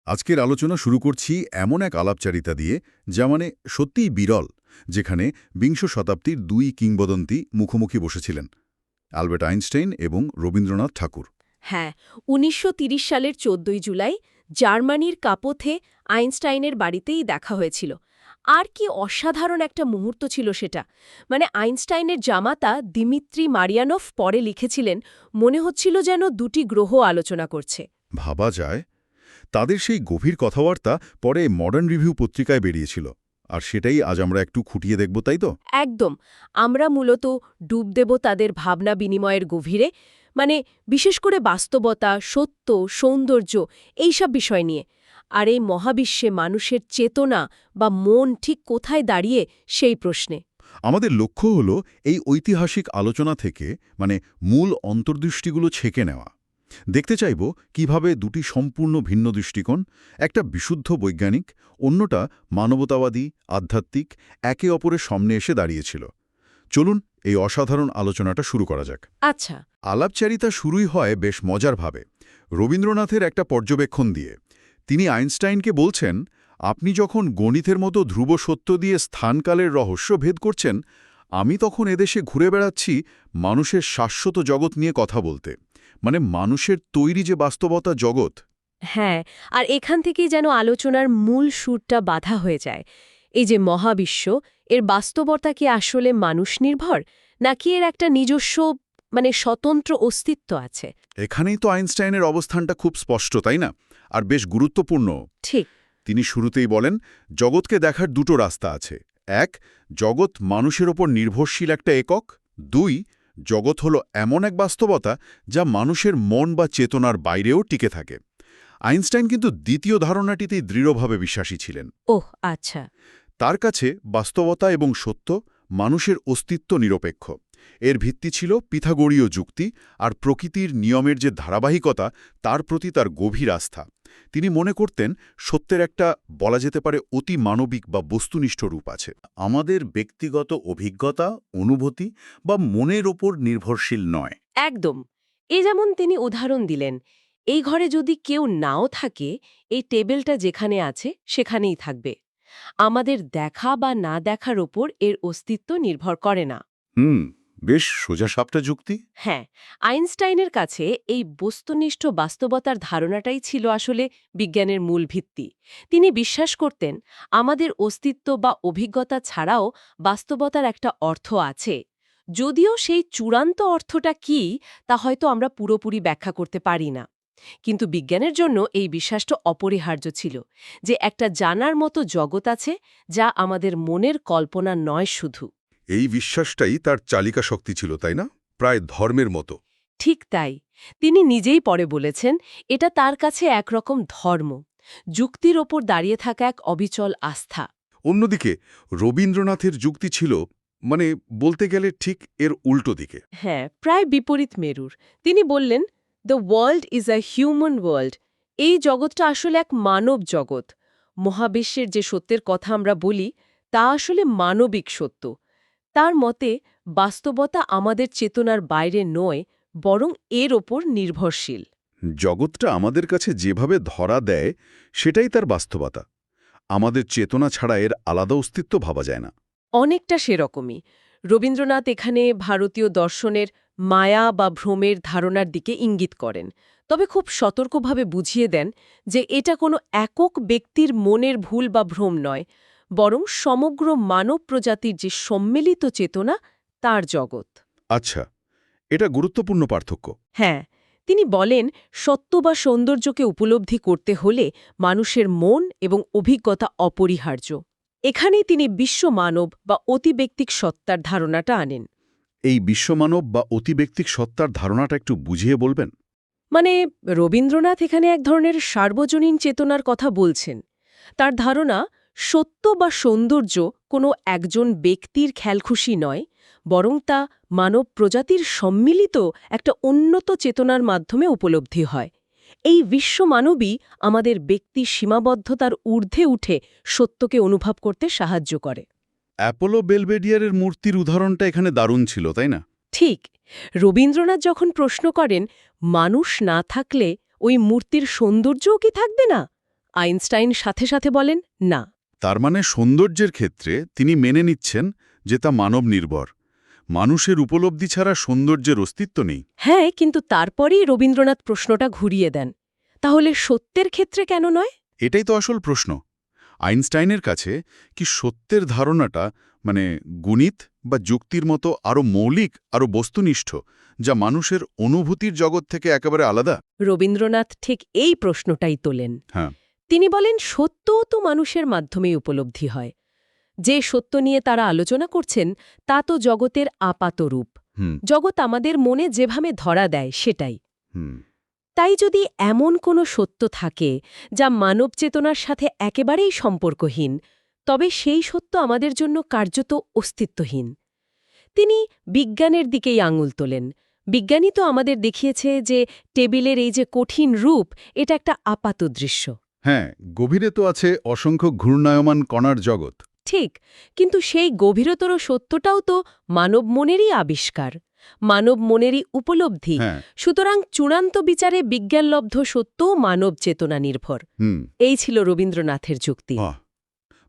আজকের আলোচনা শুরু করছি এমন এক আলাপচারিতা দিয়ে যা সত্যিই বিরল, যেখানে বিংশ শতাব্দীর দুই কিংবদন্তি মুখোমুখি বসেছিলেন, অ্যালবার্ট আইনস্টাইন এবং রবীন্দ্রনাথ ঠাকুর। হ্যাঁ, ১৯৩০ সালের ১৪ই জুলাই জার্মানির কাপোথে আইনস্টাইনের বাড়িতেই দেখা হয়েছিল। আর কি অসাধারণ একটা মুহূর্ত ছিল সেটা। আইনস্টাইনের জামাতা দিমিত্রি মারিয়ানোভ পরে লিখেছিলেন, মনে হচ্ছিল যেন দুটি গ্রহ আলোচনা করছে। ভাবা যায়, তাদের সেই গভীর কথাবার্তা পরে মডার্ন রিভিউ পত্রিকায় বেরিয়েছিল, আর সেটাই আজ আমরা একটু খুঁটিয়ে দেখব, তাই তো? একদম। আমরা মূলত ডুব দেব তাদের ভাবনা বিনিময়ের গভীরে, বিশেষ করে বাস্তবতা, সত্য, সৌন্দর্য, এইসব বিষয় নিয়ে। আর এই মহাবিশ্বে মানুষের চেতনা বা মন ঠিক কোথায় দাঁড়িয়ে সেই প্রশ্নে। আমাদের লক্ষ্য হল এই ঐতিহাসিক আলোচনা থেকে মূল অন্তর্দৃষ্টিগুলো ছেঁকে নেওয়া। দেখতে চাইব কিভাবে দুটি সম্পূর্ণ ভিন্ন দৃষ্টিকোণ, একটা বিশুদ্ধ বৈজ্ঞানিক, অন্যটা মানবতাবাদী, আধ্যাত্মিক, একে অপরের সামনে এসে দাঁড়িয়েছিল। চলুন এই অসাধারণ আলোচনাটা শুরু করা যাক। আচ্ছা। আলাপচারিতা শুরুই হয় বেশ মজারভাবে, রবীন্দ্রনাথের একটা পর্যবেক্ষণ দিয়ে। তিনি আইনস্টাইনকে বলছেন, আপনি যখন গণিতের মতো ধ্রুব সত্য দিয়ে স্থানকালের রহস্য ভেদ করছেন, আমি তখন এদেশে ঘুরে বেড়াচ্ছি মানুষের শাশ্বত জগৎ নিয়ে কথা বলতে। মানুষের তৈরি যে বাস্তবতা জগৎ। হ্যাঁ, আর এখান থেকেই যেন আলোচনার মূল সুরটা বাধা হয়ে যায়। এই যে মহাবিশ্ব, এর বাস্তবতা কি আসলে মানুষ নির্ভর, নাকি এর একটা নিজস্ব স্বতন্ত্র অস্তিত্ব আছে? এখানেই তো আইনস্টাইনের অবস্থানটা খুব স্পষ্ট, তাই না? আর বেশ গুরুত্বপূর্ণ। ঠিক। তিনি শুরুতেই বলেন, জগৎকে দেখার দুটো রাস্তা আছে। এক, জগৎ মানুষের ওপর নির্ভরশীল একটা একক। দুই, জগৎ হলো এমন এক বাস্তবতা যা মানুষের মন বা চেতনার বাইরেও টিকে থাকে। আইনস্টাইন কিন্তু দ্বিতীয় ধারণাটিতেই দৃঢ়ভাবে বিশ্বাসী ছিলেন। ওহ, আচ্ছা। তার কাছে বাস্তবতা এবং সত্য, মানুষের অস্তিত্ব নিরপেক্ষ। এর ভিত্তি ছিল পিথাগোরীয় যুক্তি আর প্রকৃতির নিয়মের যে ধারাবাহিকতা, তার প্রতি তার গভীর আস্থা। তিনি মনে করতেন সত্যের একটা, বলা যেতে পারে, অতি মানবিক বা বস্তুনিষ্ঠ রূপ আছে। আমাদের ব্যক্তিগত অভিজ্ঞতা, অনুভূতি বা মনের ওপর নির্ভরশীল নয়। একদম। এই যেমন তিনি উদাহরণ দিলেন, এই ঘরে যদি কেউ নাও থাকে, এই টেবিলটা যেখানে আছে সেখানেই থাকবে। আমাদের দেখা বা না দেখার ওপর এর অস্তিত্ব নির্ভর করে না। বেশ সোজাসাপটা যুক্তি। হ্যাঁ, আইনস্টাইনের কাছে এই বস্তুনিষ্ঠ বাস্তবতার ধারণাটাই ছিল আসলে বিজ্ঞানের মূল ভিত্তি। তিনি বিশ্বাস করতেন, আমাদের অস্তিত্ব বা অভিজ্ঞতা ছাড়াও বাস্তবতার একটা অর্থ আছে। যদিও সেই চূড়ান্ত অর্থটা কি, তা হয়তো আমরা পুরোপুরি ব্যাখ্যা করতে পারি না। কিন্তু বিজ্ঞানের জন্য এই বিশ্বাসটা অপরিহার্য ছিল, যে একটা জানার মতো জগৎ আছে, যা আমাদের মনের কল্পনা নয় শুধু। এই বিশ্বাসটাই তার চালিকা শক্তি ছিল, তাই না? প্রায় ধর্মের মতো। ঠিক তাই। তিনি নিজেই পরে বলেছেন, এটা তার কাছে একরকম ধর্ম, যুক্তির ওপর দাঁড়িয়ে থাকা এক অবিচল আস্থা। অন্যদিকে রবীন্দ্রনাথের যুক্তি ছিল, বলতে গেলে ঠিক এর উল্টো দিকে। হ্যাঁ, প্রায় বিপরীত মেরুর। তিনি বললেন, the world is a human world. এই জগৎটা আসলে এক মানব জগৎ। মহাবিশ্বের যে সত্যের কথা আমরা বলি, তা আসলে মানবিক সত্য। তার মতে বাস্তবতা আমাদের চেতনার বাইরে নয়, বরং এর ওপর নির্ভরশীল। জগৎটা আমাদের কাছে যেভাবে ধরা দেয়, সেটাই তার বাস্তবতা। আমাদের চেতনা ছাড়া এর আলাদা অস্তিত্ব ভাবা যায় না। অনেকটা সেরকমই। রবীন্দ্রনাথ এখানে ভারতীয় দর্শনের মায়া বা ভ্রমের ধারণার দিকে ইঙ্গিত করেন, তবে খুব সতর্কভাবে বুঝিয়ে দেন যে এটা কোনো একক ব্যক্তির মনের ভুল বা ভ্রম নয়, বরং সমগ্র মানব প্রজাতির যে সম্মিলিত চেতনা, তার জগৎ। আচ্ছা, এটা গুরুত্বপূর্ণ পার্থক্য। হ্যাঁ, তিনি বলেন, সত্য বা সৌন্দর্যকে উপলব্ধি করতে হলে মানুষের মন এবং অভিজ্ঞতা অপরিহার্য। এখানেই তিনি বিশ্বমানব বা অতিব্যক্তিক সত্তার ধারণাটা আনেন। এই বিশ্বমানব বা অতিব্যক্তিক সত্তার ধারণাটা একটু বুঝিয়ে বলবেন? রবীন্দ্রনাথ এখানে এক ধরনের সার্বজনীন চেতনার কথা বলছেন। তার ধারণা, সত্য বা সৌন্দর্য কোনো একজন ব্যক্তির খেলখুশি নয়, বরং তা মানব প্রজাতির সম্মিলিত একটা উন্নত চেতনার মাধ্যমে উপলব্ধি হয়। এই বিশ্বমানবই আমাদের ব্যক্তির সীমাবদ্ধতার ঊর্ধ্বে উঠে সত্যকে অনুভব করতে সাহায্য করে। অ্যাপোলো বেলভেডিয়ারের মূর্তির উদাহরণটা এখানে দারুণ ছিল, তাই না? ঠিক। রবীন্দ্রনাথ যখন প্রশ্ন করেন, মানুষ না থাকলে ওই মূর্তির সৌন্দর্যও কি থাকবে না? আইনস্টাইন সাথে সাথে বলেন না। তার মানে সৌন্দর্যের ক্ষেত্রে তিনি মেনে নিচ্ছেন যে তা মানব নির্ভর। মানুষের উপলব্ধি ছাড়া সৌন্দর্যের অস্তিত্ব নেই। হ্যাঁ, কিন্তু তারপরেই রবীন্দ্রনাথ প্রশ্নটা ঘুরিয়ে দেন। তাহলে সত্যের ক্ষেত্রে কেন নয়? এটাই তো আসল প্রশ্ন। আইনস্টাইনের কাছে কি সত্যের ধারণাটা গণিত বা যুক্তির মতো আরও মৌলিক, আরও বস্তুনিষ্ঠ, যা মানুষের অনুভূতির জগৎ থেকে একেবারে আলাদা? রবীন্দ্রনাথ ঠিক এই প্রশ্নটাই তোলেন। হ্যাঁ। তিনি বলেন, সত্যও তো মানুষের মাধ্যমেই উপলব্ধি হয়। যে সত্য নিয়ে তারা আলোচনা করছেন তা তো জগতের আপাত রূপ। হুম জগৎ আমাদের মনে যেভাবে ধরা দেয় সেটাই। হুম তাই যদি এমন কোনো সত্য থাকে যা মানব চেতনার সাথে একেবারেই সম্পর্কহীন, তবে সেই সত্য আমাদের জন্য কার্যত অস্তিত্বহীন। তিনি বিজ্ঞানের দিকেই আঙুল তোলেন। বিজ্ঞানী তো আমাদের দেখিয়েছে যে টেবিলের এই যে কঠিন রূপ, এটা একটা আপাত দৃশ্য। হ্যাঁ, গভীরে তো আছে অসংখ্য ঘূর্ণায়মান কণার জগৎ। ঠিক, কিন্তু সেই গভীরতর সত্যটাও তো মানব মনেরই আবিষ্কার, মানব মনেরই উপলব্ধি। হ্যাঁ। সুতরাং চূড়ান্ত বিচারে বিজ্ঞানলব্ধ সত্যও মানব চেতনা নির্ভর। এই ছিল রবীন্দ্রনাথের যুক্তি।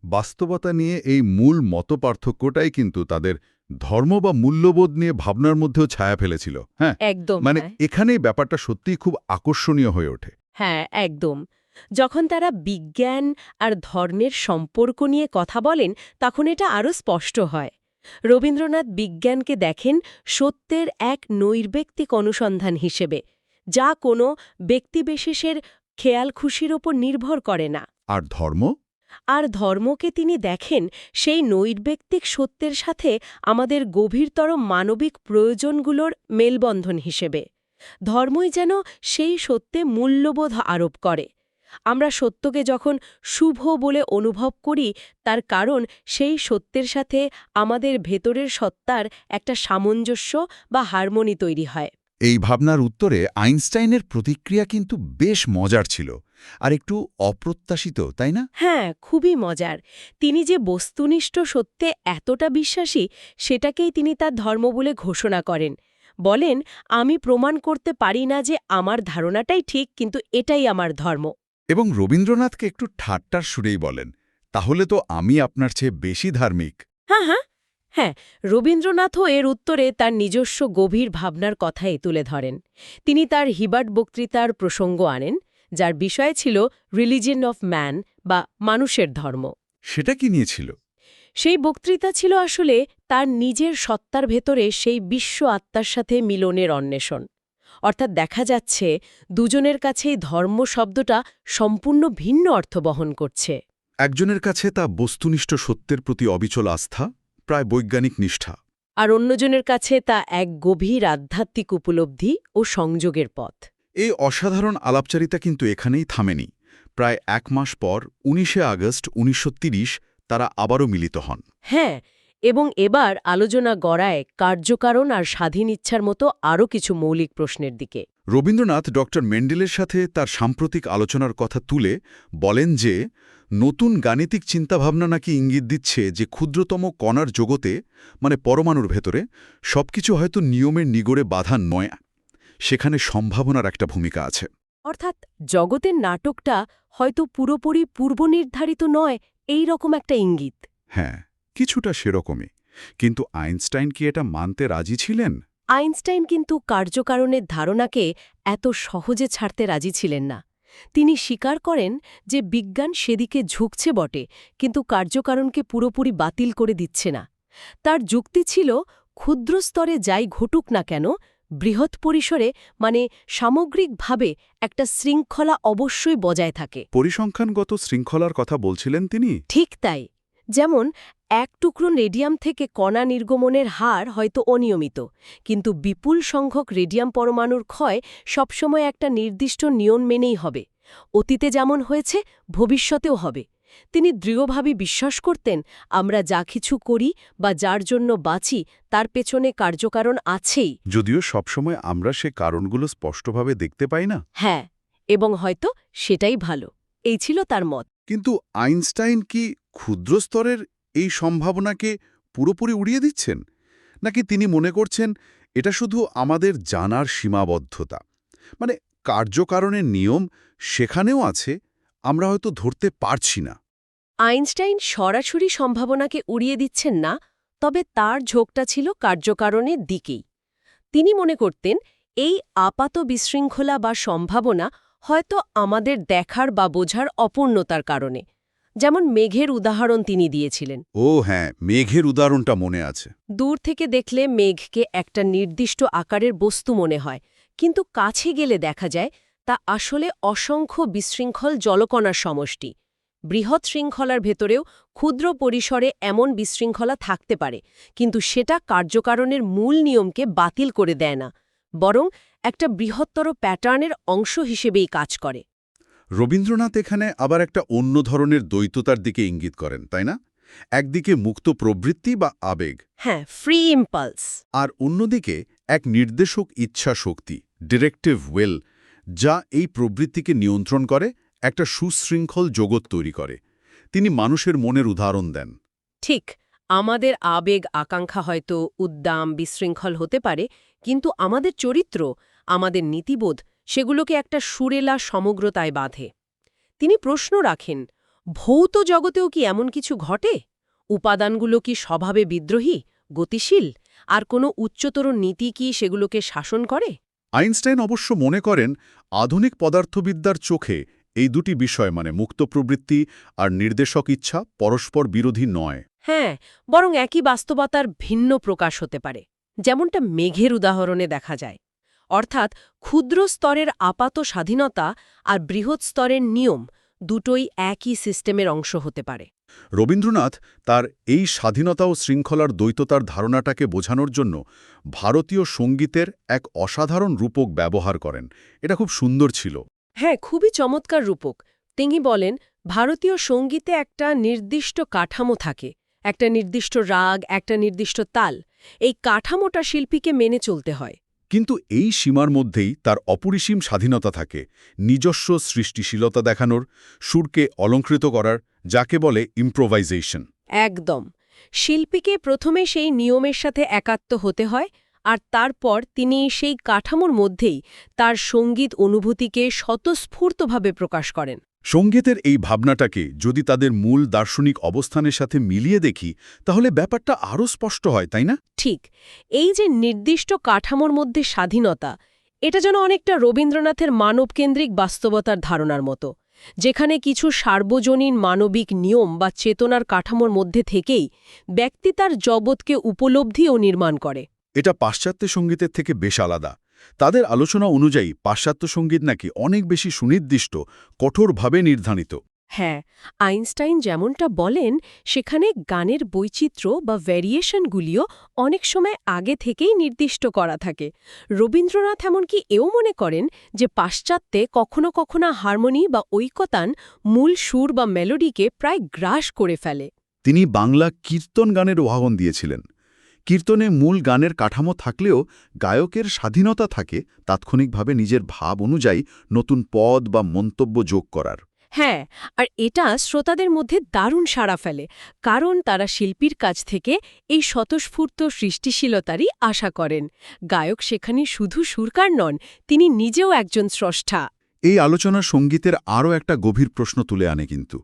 বাস্তবতা নিয়ে এই মূল মতপার্থক্যটাই কিন্তু তাদের ধর্ম বা মূল্যবোধ নিয়ে ভাবনার মধ্যেও ছায়া ফেলেছিল। হ্যাঁ, একদম। এখানেই ব্যাপারটা সত্যিই খুব আকর্ষণীয় হয়ে ওঠে। হ্যাঁ, একদম। যখন তারা বিজ্ঞান আর ধর্মের সম্পর্ক নিয়ে কথা বলেন, তখন এটা আরও স্পষ্ট হয়। রবীন্দ্রনাথ বিজ্ঞানকে দেখেন সত্যের এক নৈর্ব্যক্তিক অনুসন্ধান হিসেবে, যা কোনো ব্যক্তিবিশেষের খেয়াল খুশির ওপর নির্ভর করে না। আর ধর্ম? আর ধর্মকে তিনি দেখেন সেই নৈর্ব্যক্তিক সত্যের সাথে আমাদের গভীরতর মানবিক প্রয়োজনগুলোর মেলবন্ধন হিসেবে। ধর্মই যেন সেই সত্যে মূল্যবোধ আরোপ করে। আমরা সত্যকে যখন শুভ বলে অনুভব করি, তার কারণ সেই সত্যের সাথে আমাদের ভেতরের সত্তার একটা সামঞ্জস্য বা হারমোনি তৈরি হয়। এই ভাবনার উত্তরে আইনস্টাইনের প্রতিক্রিয়া কিন্তু বেশ মজার ছিল, আর একটু অপ্রত্যাশিত, তাই না? হ্যাঁ, খুবই মজার। তিনি যে বস্তুনিষ্ঠ সত্যে এতটা বিশ্বাসী, সেটাকেই তিনি তার ধর্ম বলে ঘোষণা করেন। বলেন, আমি প্রমাণ করতে পারি না যে আমার ধারণাটাই ঠিক, কিন্তু এটাই আমার ধর্ম। এবং রবীন্দ্রনাথকে একটু ঠাট্টার সুরেই বলেন, তাহলে তো আমি আপনার চেয়ে বেশি ধার্মিক। হ্যাঁ, রবীন্দ্রনাথও এর উত্তরে তার নিজস্ব গভীর ভাবনার কথাই তুলে ধরেন। তিনি তার হিবার্ট বক্তৃতার প্রসঙ্গ আনেন, যার বিষয় ছিল রিলিজিয়ন অফ ম্যান বা মানুষের ধর্ম। সেটা কি নিয়েছিল? সেই বক্তৃতা ছিল আসলে তার নিজের সত্তার ভেতরে সেই বিশ্ব আত্মার সাথে মিলনের অন্বেষণ। অর্থাৎ দেখা যাচ্ছে দুজনের কাছেই ধর্ম শব্দটা সম্পূর্ণ ভিন্ন অর্থ বহন করছে। একজনের কাছে তা বস্তুনিষ্ঠ সত্যের প্রতি অবিচল আস্থা, প্রায় বৈজ্ঞানিক নিষ্ঠা, আর অন্যজনের কাছে তা এক গভীর আধ্যাত্মিক উপলব্ধি ও সংযোগের পথ। এই অসাধারণ আলাপচারিতা কিন্তু এখানেই থামেনি। প্রায় ১ মাস পর ১৯শে আগস্ট ১৯৩০ তারা আবারও মিলিত হন। হ্যাঁ, এবং এবার আলোচনা গড়ায় কার্যকারণ আর স্বাধীন ইচ্ছার মতো আরও কিছু মৌলিক প্রশ্নের দিকে। রবীন্দ্রনাথ ড মেন্ডেলের সাথে তার সাম্প্রতিক আলোচনার কথা তুলে বলেন যে নতুন গাণিতিক চিন্তাভাবনা নাকি ইঙ্গিত দিচ্ছে যে ক্ষুদ্রতম কণার জগতে, পরমাণুর ভেতরে, সবকিছু হয়তো নিয়মের নিগড়ে বাঁধা নয়, সেখানে সম্ভাবনার একটা ভূমিকা আছে। অর্থাৎ জগতের নাটকটা হয়তো পুরোপুরি পূর্বনির্ধারিত নয়, এই রকম একটা ইঙ্গিত। হ্যাঁ, কিছুটা সেরকমই। কিন্তু আইনস্টাইন কি এটা মানতে রাজি ছিলেন? আইনস্টাইন কিন্তু কার্যকারণের ধারণাকে এত সহজে ছাড়তে রাজি ছিলেন না। তিনি স্বীকার করেন যে বিজ্ঞান সেদিকে ঝুঁকছে বটে, কিন্তু কার্যকারণকে পুরোপুরি বাতিল করে দিচ্ছে না। তার যুক্তি ছিল, ক্ষুদ্র স্তরে যাই ঘটুক না কেন, বৃহৎ পরিসরে সামগ্রিকভাবে একটা শৃঙ্খলা অবশ্যই বজায় থাকে। পরিসংখ্যানগত শৃঙ্খলার কথা বলছিলেন তিনি? ঠিক তাই। যেমন এক টুকরো রেডিয়াম থেকে কণা নির্গমনের হার হয়তো অনিয়মিত, কিন্তু বিপুল সংখ্যক রেডিয়াম পরমাণুর ক্ষয় সবসময় একটা নির্দিষ্ট নিয়ম মেনেই হবে। অতীতে যেমন হয়েছে, ভবিষ্যতেও হবে। তিনি দৃঢ়ভাবে বিশ্বাস করতেন, আমরা যা কিছু করি বা যার জন্য বাঁচি, তার পেছনে কার্যকারণ আছেই। যদিও সবসময় আমরা সে কারণগুলো স্পষ্টভাবে দেখতে পাই না। হ্যাঁ, এবং হয়তো সেটাই ভালো। এই ছিল তার মত। কিন্তু আইনস্টাইন কি ক্ষুদ্র স্তরের এই সম্ভাবনাকে পুরোপুরি উড়িয়ে দিচ্ছেন? নাকি তিনি মনে করছেন এটা শুধু আমাদের জানার সীমাবদ্ধতা? কার্যকারণের নিয়ম সেখানেও আছে, আমরা হয়তো ধরতে পারছি না। আইনস্টাইন সরাসরি সম্ভাবনাকে উড়িয়ে দিচ্ছেন না, তবে তার ঝোঁকটা ছিল কার্যকারণের দিকেই। তিনি মনে করতেন এই আপাত বিশৃঙ্খলা বা সম্ভাবনা হয়তো আমাদের দেখার বা বোঝার অপূর্ণতার কারণে। যেমন মেঘের উদাহরণ তিনি দিয়েছিলেন। ও হ্যাঁ, মেঘের উদাহরণটা মনে আছে। দূর থেকে দেখলে মেঘকে একটা নির্দিষ্ট আকারের বস্তু মনে হয়, কিন্তু কাছে গেলে দেখা যায় তা আসলে অসংখ্য বিশৃঙ্খল জলকণার সমষ্টি। বৃহৎ শৃঙ্খলার ভেতরেও ক্ষুদ্র পরিসরে এমন বিশৃঙ্খলা থাকতে পারে, কিন্তু সেটা কার্যকারণের মূল নিয়মকে বাতিল করে দেয় না, বরং একটা বৃহত্তর প্যাটার্নের অংশ হিসেবেই কাজ করে। রবীন্দ্রনাথ এখানে আবার একটা অন্য ধরনের দ্বৈততার দিকে ইঙ্গিত করেন, তাই না? একদিকে মুক্ত প্রবৃত্তি বা আবেগ, হ্যাঁ, ফ্রি ইম্পালস। আর অন্যদিকে এক নির্দেশক ইচ্ছা শক্তি, ডিরেক্টিভ উইল, যা এই প্রবৃত্তিকে নিয়ন্ত্রণ করে, একটা সুশৃঙ্খল জগৎ তৈরি করে। তিনি মানুষের মনের উদাহরণ দেন। ঠিক, আমাদের আবেগ আকাঙ্ক্ষা হয়তো উদ্দাম বিশৃঙ্খল হতে পারে, কিন্তু আমাদের চরিত্র, আমাদের নীতিবোধ সেগুলোকে একটা সুরেলা সমগ্রতায় বাঁধে। তিনি প্রশ্ন রাখেন, ভৌত জগতেও কি এমন কিছু ঘটে? উপাদানগুলো কি স্বভাবে বিদ্রোহী, গতিশীল, আর কোনো উচ্চতর নীতি কি সেগুলোকে শাসন করে? আইনস্টাইন অবশ্য মনে করেন আধুনিক পদার্থবিদ্যার চোখে এই দুটি বিষয় মানে মুক্ত প্রবৃত্তি আর নির্দেশক ইচ্ছা পরস্পর বিরোধী নয়। হ্যাঁ, বরং একই বাস্তবতার ভিন্ন প্রকাশ হতে পারে, যেমনটা মেঘের উদাহরণে দেখা যায়। অর্থাৎ ক্ষুদ্র স্তরের আপাত স্বাধীনতা আর বৃহৎ স্তরের নিয়ম দুটোই একই সিস্টেমের অংশ হতে পারে। রবীন্দ্রনাথ তার এই স্বাধীনতা ও শৃঙ্খলার দ্বৈততার ধারণাটাকে বোঝানোর জন্য ভারতীয় সঙ্গীতের এক অসাধারণ রূপক ব্যবহার করেন। এটা খুব সুন্দর ছিল। হ্যাঁ, খুবই চমৎকার রূপক। তিনি বলেন, ভারতীয় সঙ্গীতে একটা নির্দিষ্ট কাঠামো থাকে, একটা নির্দিষ্ট রাগ, একটা নির্দিষ্ট তাল। এই কাঠামোটা শিল্পীকে মেনে চলতে হয়। কিন্তু এই সীমার মধ্যেই তার অপরিসীম স্বাধীনতা থাকে, নিজস্ব সৃষ্টিশীলতা দেখানোর, সুরকে অলঙ্কৃত করার, যাকে বলে ইম্প্রোভাইজেশন। একদম। শিল্পীকে প্রথমে সেই নিয়মের সাথে একাত্ম হতে হয়, আর তারপর তিনি সেই কাঠামোর মধ্যেই তার সঙ্গীত অনুভূতিকে স্বতঃস্ফূর্তভাবে প্রকাশ করেন। সঙ্গীতের এই ভাবনাটাকে যদি তাদের মূল দার্শনিক অবস্থানের সাথে মিলিয়ে দেখি, তাহলে ব্যাপারটা আরও স্পষ্ট হয়, তাই না? ঠিক, এই যে নির্দিষ্ট কাঠামোর মধ্যে স্বাধীনতা, এটা যেন অনেকটা রবীন্দ্রনাথের মানবকেন্দ্রিক বাস্তবতার ধারণার মতো, যেখানে কিছু সার্বজনীন মানবিক নিয়ম বা চেতনার কাঠামোর মধ্যে থেকেই ব্যক্তি তার জগৎকে উপলব্ধি ও নির্মাণ করে। এটা পাশ্চাত্য সঙ্গীতের থেকে বেশ আলাদা। তাদের আলোচনা অনুযায়ী পাশ্চাত্য সঙ্গীত নাকি অনেক বেশি সুনির্দিষ্ট, কঠোরভাবে নির্ধারিত। হ্যাঁ, আইনস্টাইন যেমনটা বলেন, সেখানে গানের বৈচিত্র্য বা ভ্যারিয়েশনগুলিও অনেক সময় আগে থেকেই নির্দিষ্ট করা থাকে। রবীন্দ্রনাথ এমনকি এও মনে করেন যে পাশ্চাত্যে কখনো কখনো হারমোনি বা ঐকতান মূল সুর বা মেলোডিকে প্রায় গ্রাস করে ফেলে। তিনি বাংলা কীর্তন গানের উদাহরণ দিয়েছিলেন। কীর্তনে মূল গানের কাঠামো থাকলেও গায়কের স্বাধীনতা থাকে তাৎক্ষণিকভাবে নিজের ভাব অনুযায়ী নতুন পদ বা মন্তব্য যোগ করার। হ্যাঁ, আর এটা শ্রোতাদের মধ্যে দারুণ সাড়া ফেলে, কারণ তারা শিল্পীর কাছ থেকে এই স্বতঃস্ফূর্ত সৃষ্টিশীলতারই আশা করেন। গায়ক সেখানে শুধু সুরকার নন, তিনি নিজেও একজন স্রষ্টা। এই আলোচনা সঙ্গীতের আরও একটা গভীর প্রশ্ন তুলে আনে কিন্তু।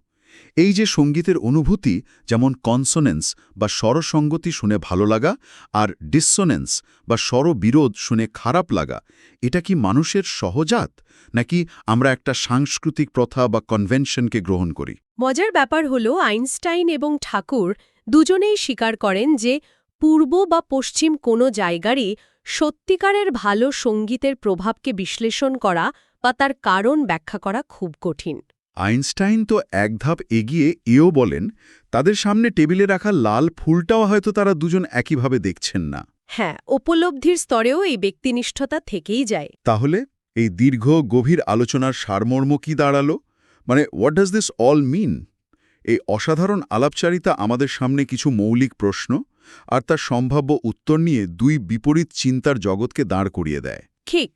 এই যে সঙ্গীতের অনুভূতি, যেমন কনসোনেন্স বা স্বরসঙ্গতি শুনে ভালো লাগা আর ডিসোনেন্স বা স্বরবিরোধ শুনে খারাপ লাগা, এটা কি মানুষের সহজাত, নাকি আমরা একটা সাংস্কৃতিক প্রথা বা কনভেনশনকে গ্রহণ করি? মজার ব্যাপার হলো, আইনস্টাইন এবং ঠাকুর দুজনেই স্বীকার করেন যে পূর্ব বা পশ্চিম কোনো জায়গারই সত্যিকারের ভালো সঙ্গীতের প্রভাবকে বিশ্লেষণ করা বা তার কারণ ব্যাখ্যা করা খুব কঠিন। আইনস্টাইন তো এক ধাপ এগিয়ে এও বলেন, তাদের সামনে টেবিলে রাখা লাল ফুলটাও হয়তো তারা দুজন একইভাবে দেখছেন না। হ্যাঁ, উপলব্ধির স্তরেও এই ব্যক্তিনিষ্ঠতা থেকেই যায়। তাহলে এই দীর্ঘ গভীর আলোচনার সারমর্ম কি দাঁড়ালো? মানে what does this all mean? এই অসাধারণ আলাপচারিতা আমাদের সামনে কিছু মৌলিক প্রশ্ন আর তার সম্ভাব্য উত্তর নিয়ে দুই বিপরীত চিন্তার জগৎকে দাঁড় করিয়ে দেয়। ঠিক,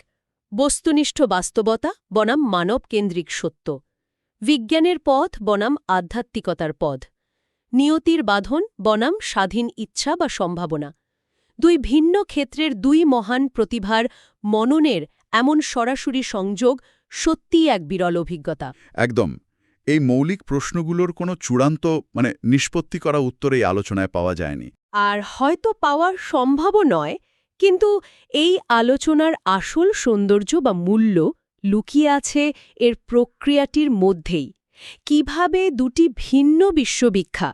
বস্তুনিষ্ঠ বাস্তবতা বনাম মানবকেন্দ্রিক সত্য, বিজ্ঞানের পথ বনাম আধ্যাত্মিকতার পথ, নিয়তির বাঁধন বনাম স্বাধীন ইচ্ছা বা সম্ভাবনা। দুই ভিন্ন ক্ষেত্রের দুই মহান প্রতিভার মননের এমন সরাসরি সংযোগ সত্যিই এক বিরল অভিজ্ঞতা। একদম। এই মৌলিক প্রশ্নগুলোর কোনো চূড়ান্ত নিষ্পত্তি করা উত্তর এই আলোচনায় পাওয়া যায়নি। আর হয়তো পাওয়া সম্ভবও নয়, কিন্তু এই আলোচনার আসল সৌন্দর্য বা মূল্য লুকিয়ে আছে এর প্রক্রিয়াটির মধ্যেই। কিভাবে দুটি ভিন্ন বিশ্ববিখ্যা,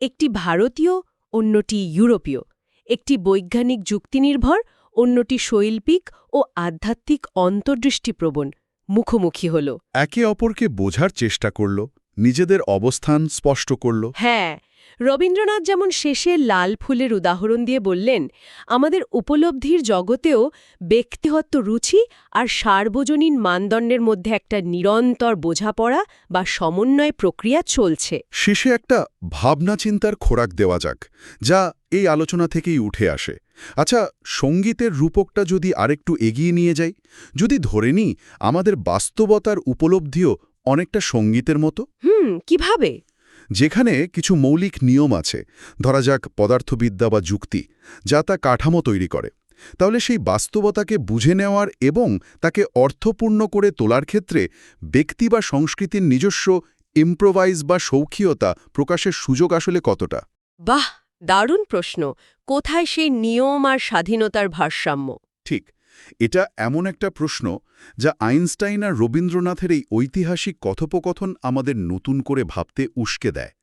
একটি ভারতীয়, অন্যটি ইউরোপীয়, একটি বৈজ্ঞানিক যুক্তিনির্ভর, অন্যটি শৈল্পিক ও আধ্যাত্মিক অন্তর্দৃষ্টিপ্রবণ, মুখোমুখি হল। একে অপরকে বোঝার চেষ্টা করল, নিজেদের অবস্থান স্পষ্ট করল। হ্যাঁ, রবীন্দ্রনাথ যেমন শেষে লাল ফুলের উদাহরণ দিয়ে বললেন, আমাদের উপলব্ধির জগতেও ব্যক্তিগত রুচি আর সার্বজনীন মানদণ্ডের মধ্যে একটা নিরন্তর বোঝাপড়া বা সমন্বয় প্রক্রিয়া চলছে। শেষে একটা ভাবনা চিন্তার খোরাক দেওয়া যাক, যা এই আলোচনা থেকেই উঠে আসে। আচ্ছা, সঙ্গীতের রূপকটা যদি আরেকটু এগিয়ে নিয়ে যাই, যদি ধরে নিই আমাদের বাস্তবতার উপলব্ধিও অনেকটা সঙ্গীতের মতো। কিভাবে? যেখানে কিছু মৌলিক নিয়ম আছে, ধরা যাক পদার্থবিদ্যা বা যুক্তি, যা তা কাঠামো তৈরি করে, তাহলে সেই বাস্তবতাকে বুঝে নেওয়ার এবং তাকে অর্থপূর্ণ করে তোলার ক্ষেত্রে ব্যক্তি বা সংস্কৃতির নিজস্ব ইম্প্রোভাইজ বা সৌখিয়তা প্রকাশের সুযোগ আসলে কতটা? বাহ, দারুণ প্রশ্ন। কোথায় সেই নিয়ম আর স্বাধীনতার ভারসাম্য? ঠিক, এটা এমন একটা প্রশ্ন যা আইনস্টাইন আর রবীন্দ্রনাথের এই ঐতিহাসিক কথোপকথন আমাদের নতুন করে ভাবতে উস্কে দেয়।